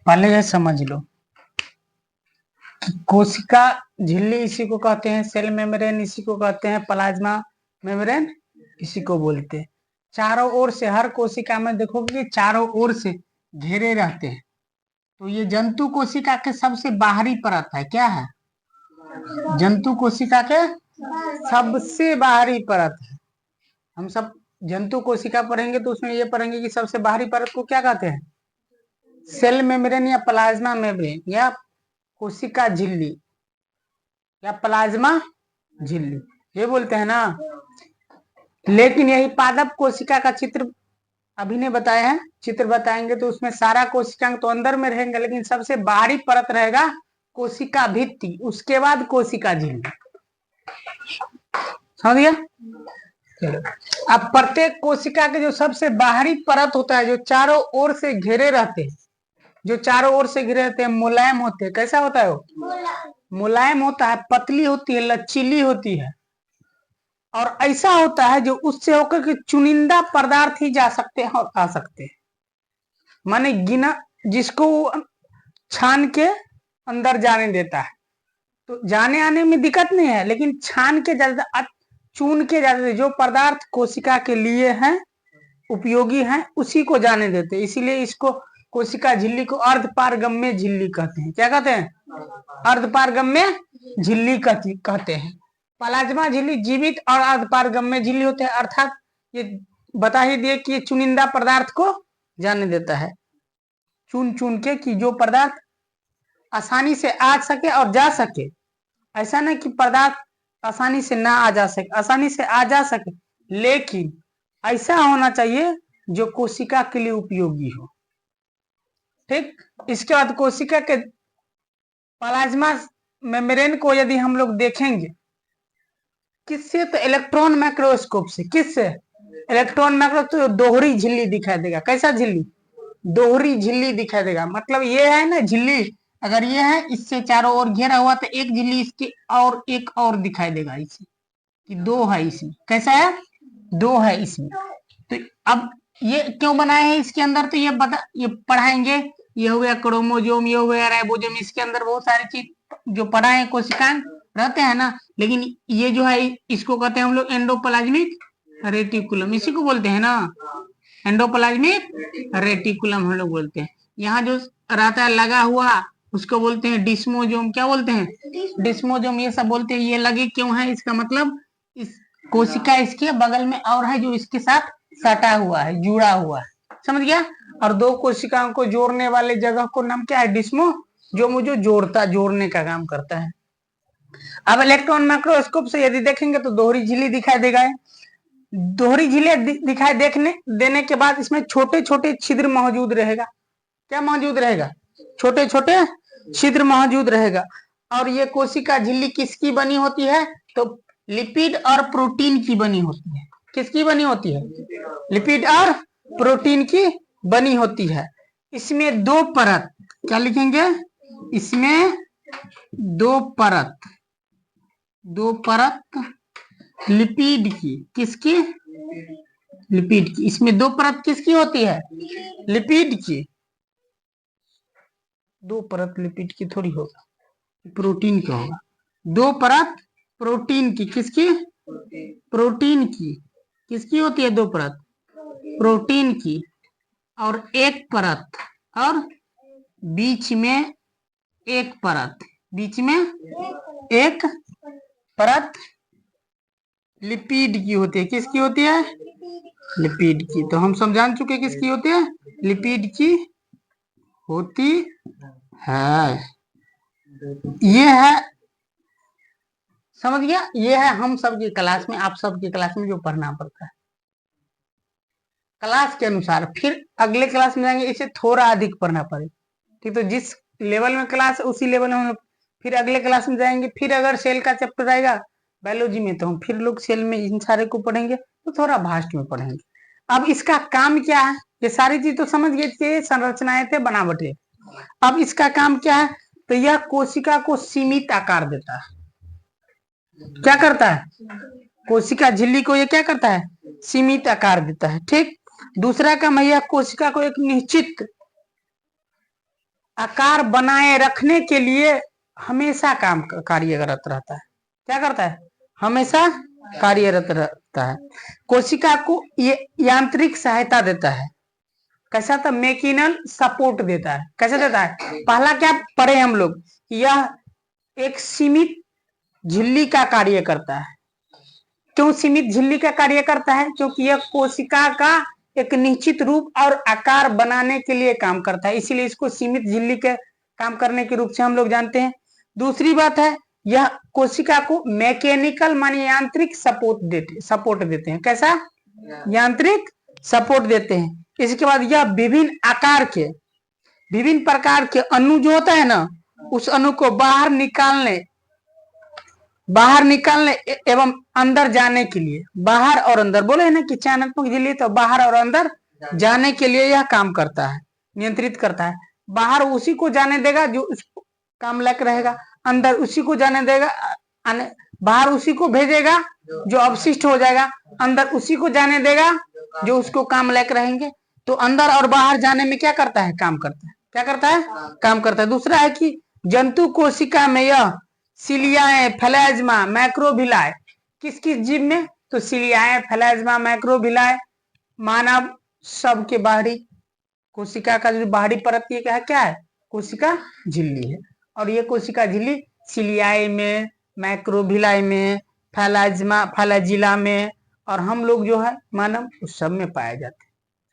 पहले ये समझ लो कि कोशिका झिल्ली इसी को कहते हैं, सेल मेम्ब्रेन इसी को कहते हैं, प्लाज्मा मेम्ब्रेन इसी को बोलते हैं। चारों ओर से हर कोशिका में देखोगे कि चारों ओर से घेरे रहते हैं। तो ये जंतु कोशिका के सबसे बाहरी परत है। क्या है? जंतु कोशिका के सबसे बाहरी परत है। हम सब जंतु कोशिका पढ़ेंगे तो उसमें ये पढ़ेंगे कि सबसे बाहरी परत को क्या कहते हैं? सेल मेम्ब्रेन या प्लाज्मा मेम्ब्रेन या कोशिका झिल्ली या प्लाज्मा झिल्ली, ये बोलते हैं ना। लेकिन यही पादप कोशिका का चित्र अभी ने बताया है, चित्र बताएंगे तो उसमें सारा कोशिकांग तो अंदर में रहेंगे, लेकिन सबसे बाहरी परत रहेगा कोशिका भित्ति, उसके बाद कोशिका झिल्ली। समझ गया? चलो, अब प्रत्येक कोशिका के जो सबसे बाहरी परत होता है, जो चारों ओर से घेरे रहते हैं, जो चारों ओर से घिरे रहते हैं, मुलायम होते हैं। कैसा होता है वो? मुलायम होता है, पतली होती है, लचीली होती है, और ऐसा होता है जो उससे होकर के चुनिंदा पदार्थ ही जा सकते हैं और आ सकते हैं। माने गिना, जिसको छान के अंदर जाने देता है, तो जाने आने में दिक्कत नहीं है, लेकिन छान के ज्यादा, चून के ज्यादा, जो पदार्थ कोशिका के लिए हैं, उपयोगी हैं, उसी को जाने देते हैं। इसीलिए इसको कोशिका झिल्ली को अर्धपारगम्य झिल्ली कहते हैं। क्या कहते हैं? अर्धपारगम्य झिल्ली कहते हैं। प्लाज्मा झिल्ली जीवित और अर्धपारगम्य झिल्ली होते हैं, अर्थात ये बता ही दिए कि ये चुनिंदा पदार्थ को जाने देता है, चुन चुन के, कि जो पदार्थ आसानी से आ सके और जा सके। ऐसा नहीं कि पदार्थ आसानी से ना आ जा सके, आसानी से आ जा सके, लेकिन ऐसा होना चाहिए जो कोशिका के लिए उपयोगी हो। ठीक, इसके बाद कोशिका के प्लाज्मा मेम्ब्रेन को यदि हम लोग देखेंगे किससे, तो इलेक्ट्रॉन माइक्रोस्कोप से। किससे? इलेक्ट्रॉन माइक्रोस्कोप, तो दोहरी झिल्ली दिखाई देगा। कैसा झिल्ली? दोहरी झिल्ली दिखाई देगा। मतलब ये है ना झिल्ली, अगर ये है, इससे चारों ओर घेरा हुआ, तो एक झिल्ली इसकी और एक और दिखाई देगा इसे, कि दो है इसमें। कैसा है? दो है इसमें। तो अब ये क्यों बनाए हैं इसके अंदर, तो ये पढ़ाएंगे। ये हो गया क्रोमोजोम, ये हो गया राइबोजोम, इसके अंदर बहुत सारी चीज जो पढ़ाए कोशिकाएं रहते हैं ना। लेकिन ये जो है, इसको कहते हैं हम लोग एंडोप्लाज्मिक रेटिकुलम, इसी को बोलते हैं ना, एंडोप्लाज्मिक रेटिकुलम हम लोग बोलते हैं। यहाँ जो रहता है लगा हुआ, उसको बोलते हैं डिस्मोजोम। क्या बोलते हैं? डिस्मोजोम, ये सब बोलते हैं। ये लगे क्यों है, इसका मतलब इस कोशिका इसके बगल में और है जो इसके साथ सटा हुआ है, जुड़ा हुआ है। समझ गया? और दो कोशिकाओं को जोड़ने वाले जगह को नाम क्या है? डिस्मो, जो मुझे जोड़ने का काम करता है। अब इलेक्ट्रॉन माइक्रोस्कोप से यदि देखेंगे तो दोहरी झिल्ली दिखाई देगा। दोहरी झिल्ली दिखाई देने के बाद इसमें छोटे छोटे छिद्र मौजूद रहेगा। क्या मौजूद रहेगा? छोटे छोटे छिद्र मौजूद रहेगा। और ये कोशिका झिल्ली किसकी बनी होती है? तो लिपिड और प्रोटीन की बनी होती है। किसकी बनी होती है? लिपिड और प्रोटीन की बनी होती है। इसमें दो परत, क्या लिखेंगे? इसमें दो परत लिपिड की। किसकी? लिपिड की। इसमें दो परत किसकी होती है? लिपिड की। दो परत लिपिड की थोड़ी होगा, प्रोटीन का होगा। दो परत प्रोटीन की। किसकी? प्रोटीन की। किसकी होती है दो परत? प्रोटीन की। और एक परत, और बीच में एक परत, बीच में एक परत लिपिड की होती है। किसकी होती है? लिपिड की। तो हम सब जान चुके किसकी होती है? लिपिड की होती है। ये है, समझ गया? ये है हम सबकी क्लास में, आप सबकी क्लास में जो पढ़ना पड़ता है क्लास के अनुसार। फिर अगले क्लास में जाएंगे, इसे थोड़ा अधिक पढ़ना पड़े। ठीक, तो जिस लेवल में क्लास है उसी लेवल में हम लोग फिर अगले क्लास में जाएंगे। फिर अगर सेल का चैप्टर आएगा बायोलॉजी में, तो हम फिर लोग सेल में इन सारे को पढ़ेंगे, तो थोड़ा भास्ट में पढ़ेंगे। अब इसका काम क्या है? ये सारी चीज तो समझ गए थे, संरचनाएं थे, बनावटें। अब इसका काम क्या है? तो यह कोशिका को सीमित आकार देता है। क्या करता है? कोशिका झिल्ली को ये क्या करता है? सीमित आकार देता है। ठीक, दूसरा काम है, यह कोशिका को एक निश्चित आकार बनाए रखने के लिए हमेशा कार्यरत रहता है। क्या करता है? हमेशा कार्यरत रहता है। कोशिका को ये यांत्रिक सहायता देता है। कैसा था? मैकेनिकल सपोर्ट देता है। कैसे देता है? पहला क्या पढ़े हम लोग? यह एक सीमित झिल्ली का कार्य करता है। क्यों सीमित झिल्ली का कार्य करता है? क्योंकि यह कोशिका का एक निश्चित रूप और आकार बनाने के लिए काम करता है, इसीलिए इसको सीमित झिल्ली के काम करने के रूप से हम लोग जानते हैं। दूसरी बात है, यह कोशिका को मैकेनिकल माने यांत्रिक सपोर्ट देते हैं। कैसा? यांत्रिक सपोर्ट देते हैं। इसके बाद यह विभिन्न प्रकार के अणु जो होता है ना, उस अणु को बाहर निकालने एवं अंदर जाने के लिए, बाहर और अंदर बोले है ना कि चयनात्मक झिल्ली, तो बाहर और अंदर जाने के लिए यह काम करता है, नियंत्रित करता है। बाहर उसी को जाने देगा जो उसको काम लायक रहेगा, अंदर उसी को जाने देगा, बाहर उसी को भेजेगा जो अवशिष्ट हो जाएगा, अंदर उसी को जाने देगा जो उसको काम लायक रहेंगे। तो अंदर और बाहर जाने में क्या करता है? काम करता है। क्या करता है? काम करता है। दूसरा है कि जंतु कोशिका में यह सिलियाए, फ्लैज्मा, मैक्रोविलाय, किस किस जीव में? तो सिलियाए, फ्लैज्मा, मैक्रोविलाय मानव सबके बाहरी कोशिका का जो बाहरी परत क्या है? कोशिका झिल्ली है। और ये कोशिका झिल्ली सिलियाए में, मैक्रोविलाय में, फ्लैजिला में, और हम लोग जो है मानव उस सब में पाए जाते हैं।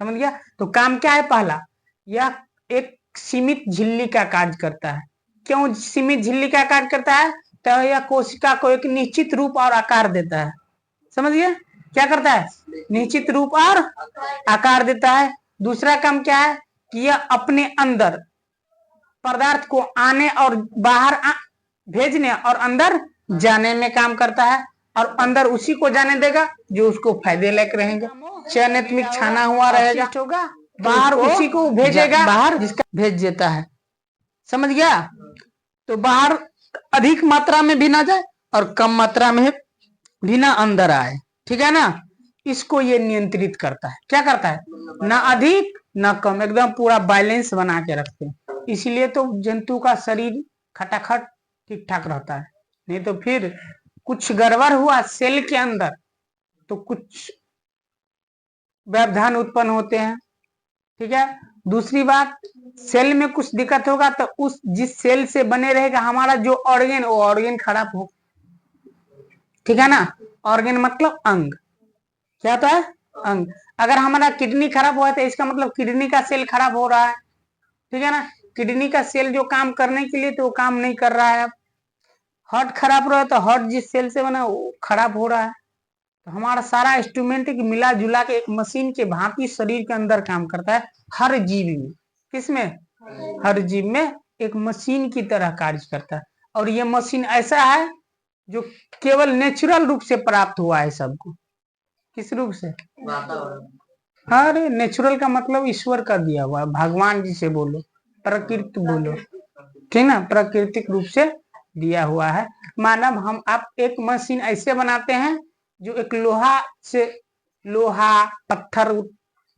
समझ गया? तो काम क्या है? पहला, यह एक सीमित झिल्ली का कार्य करता है। क्यों सीमित झिल्ली का कार्य करता है? तो यह कोशिका को एक निश्चित रूप और आकार देता है। समझ गया? क्या करता है? निश्चित रूप और आकार देता है। दूसरा काम क्या है कि यह अपने अंदर पदार्थ को आने और बाहर भेजने और अंदर जाने में काम करता है, और अंदर उसी को जाने देगा जो उसको फायदे लायक रहेंगे, चयनात्मक छाना हुआ रहेगा, बाहर उसी को भेजेगा, बाहर जिसका भेज देता है। समझ गया? तो बाहर अधिक मात्रा में भी ना जाए और कम मात्रा में भी ना अंदर आए। ठीक है ना? इसको ये नियंत्रित करता है। क्या करता है? ना अधिक ना कम, एकदम पूरा बैलेंस बना के रखते हैं। इसलिए तो जंतु का शरीर खटाखट ठीक ठाक रहता है। नहीं तो फिर कुछ गड़बड़ हुआ सेल के अंदर तो कुछ व्यवधान उत्पन्न होते हैं। ठीक है? दूसरी बात, सेल में कुछ दिक्कत होगा तो उस जिस सेल से बने रहेगा हमारा जो ऑर्गन, वो ऑर्गन खराब हो। ठीक है ना? ऑर्गन मतलब अंग। क्या होता है? अंग। अगर हमारा किडनी खराब हुआ है तो इसका मतलब किडनी का सेल खराब हो रहा है। ठीक है ना? किडनी का सेल जो काम करने के लिए तो वो काम नहीं कर रहा है। हार्ट खराब रहा है तो हार्ट जिस सेल से बना वो खराब हो रहा है। तो हमारा सारा इंस्ट्रूमेंट मिला जुला के एक मशीन के भांति शरीर के अंदर काम करता है। हर जीव में, किसमें? हर जीव में एक मशीन की तरह कार्य करता है। और ये मशीन ऐसा है जो केवल नेचुरल रूप से प्राप्त हुआ है सबको। किस रूप से? अरे नेचुरल का मतलब ईश्वर का दिया हुआ है, भगवान जी से बोलो, प्रकृति बोलो। ठीक ना? प्राकृतिक रूप से दिया हुआ है। मानव हम आप एक मशीन ऐसे बनाते हैं जो एक लोहा पत्थर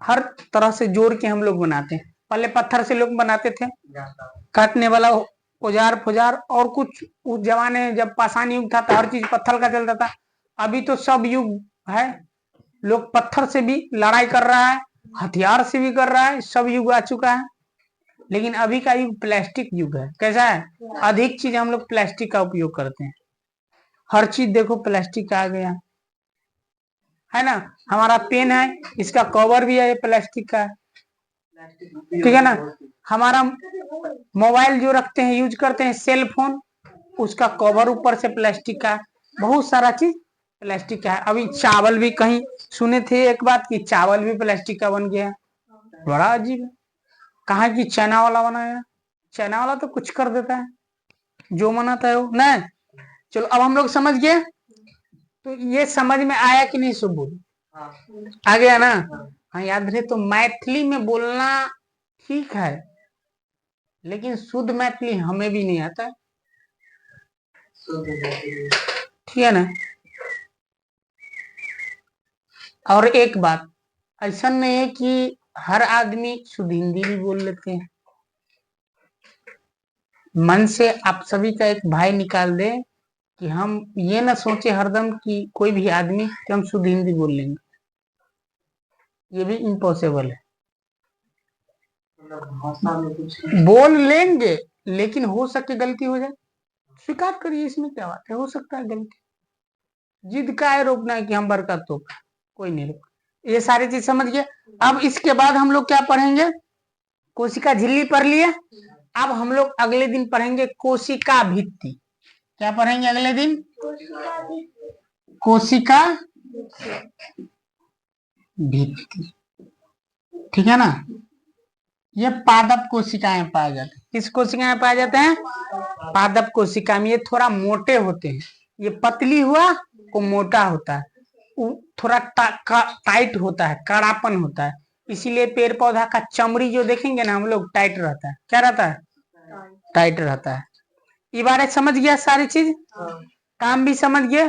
हर तरह से जोड़ के हम लोग बनाते हैं। पहले पत्थर से लोग बनाते थे, काटने वाला औजार फौजार, और कुछ उस जमाने में जब पाषाण युग था तो हर चीज पत्थर का चलता था। अभी तो सब युग है, लोग पत्थर से भी लड़ाई कर रहा है, हथियार से भी कर रहा है, सब युग आ चुका है। लेकिन अभी का युग प्लास्टिक युग है। कैसा है? अधिक चीज हम लोग प्लास्टिक का उपयोग करते हैं। हर चीज देखो प्लास्टिक का आ गया है ना? हमारा पेन है, इसका कवर भी है प्लास्टिक का। ठीक है ना? हमारा मोबाइल जो रखते हैं, यूज करते हैं, सेल फोन, उसका कवर ऊपर से प्लास्टिक का। बहुत सारा चीज प्लास्टिक का है। अभी चावल भी कहीं सुने थे एक बात कि चावल भी प्लास्टिक का बन गया। बड़ा अजीब है। कहा कि चाइना वाला बनाया? चाइना वाला तो कुछ कर देता है, जो बनाता है वो नहीं। चलो अब हम लोग समझ गए। तो ये समझ में आया कि नहीं? सब बोलो। आ गया ना? हाँ, याद रहे। तो मैथिली में बोलना ठीक है, लेकिन शुद्ध मैथिली हमें भी नहीं आता है। ठीक है ना? और एक बात, ऐसा नहीं है कि हर आदमी शुद्ध हिंदी भी बोल लेते हैं। मन से आप सभी का एक भाई निकाल दे कि हम ये ना सोचे हरदम कि कोई भी आदमी कि हम शुद्ध हिंदी बोल लेंगे, ये भी इम्पॉसिबल है। भाषा में कुछ बोल लेंगे लेकिन हो सके गलती हो जाए, स्वीकार करिए, इसमें क्या बात है, हो सकता है गलती। जिद का है रोकना है कि हम बरकत तो कोई नहीं रोक। ये सारी चीज समझ गए। अब इसके बाद हम लोग क्या पढ़ेंगे, कोशिका झिल्ली पढ़ लिए। अब हम लोग अगले दिन पढ़ेंगे कोशिका भित्ति। क्या पढ़ेंगे अगले दिन, कोशिका भित्ति, ठीक है ना। ये पादप कोशिकाएं पाए जाते हैं। किस कोशिकाएं पाए जाते हैं, पादप कोशिका में। ये थोड़ा मोटे होते हैं, ये पतली हुआ वो मोटा होता है, थोड़ा टाइट होता है, कड़ापन होता है। इसीलिए पेड़ पौधा का चमड़ी जो देखेंगे ना हम लोग, टाइट रहता है। क्या रहता है, टाइट रहता है। ये बारे समझ गया सारी चीज, काम भी समझ गए।